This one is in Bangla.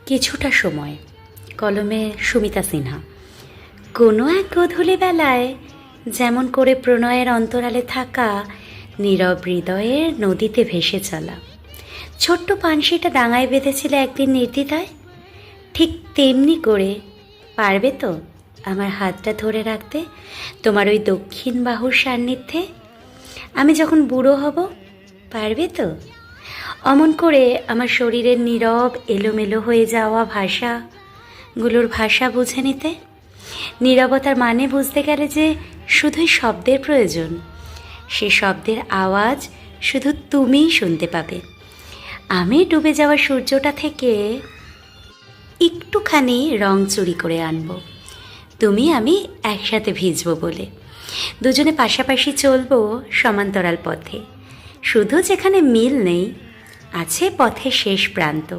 কিছুটা সময়। কলমে সুমিতা সিনহা। কোনো এক গধূলি বেলায় যেমন করে প্রণয়ের অন্তরালে থাকা নীরব হৃদয়ের নদীতে ভেসে চলা ছোট্ট পানসিটা ডাঙায় বেঁধেছিল একদিন নির্দ্বিধায়, ঠিক তেমনি করে পারবে তো আমার হাতটা ধরে রাখতে তোমার ওই দক্ষিণ বাহুর সান্নিধ্যে? আমি যখন বুড়ো হব পারবে তো অমন করে আমার শরীরের নীরব এলোমেলো হয়ে যাওয়া ভাষাগুলোর ভাষা বুঝে নিতে? নীরবতার মানে বুঝতে গেলে যে শুধুই শব্দের প্রয়োজন, সে শব্দের আওয়াজ শুধু তুমিই শুনতে পাবে। আমি ডুবে যাওয়া সূর্যটা থেকে একটুখানি রং চুরি করে আনব, তুমি আমি একসাথে ভিজবো বলে। দুজনে পাশাপাশি চলবো সমান্তরাল পথে, শুধু যেখানে মিল নেই আছে পথের শেষ প্রান্ত।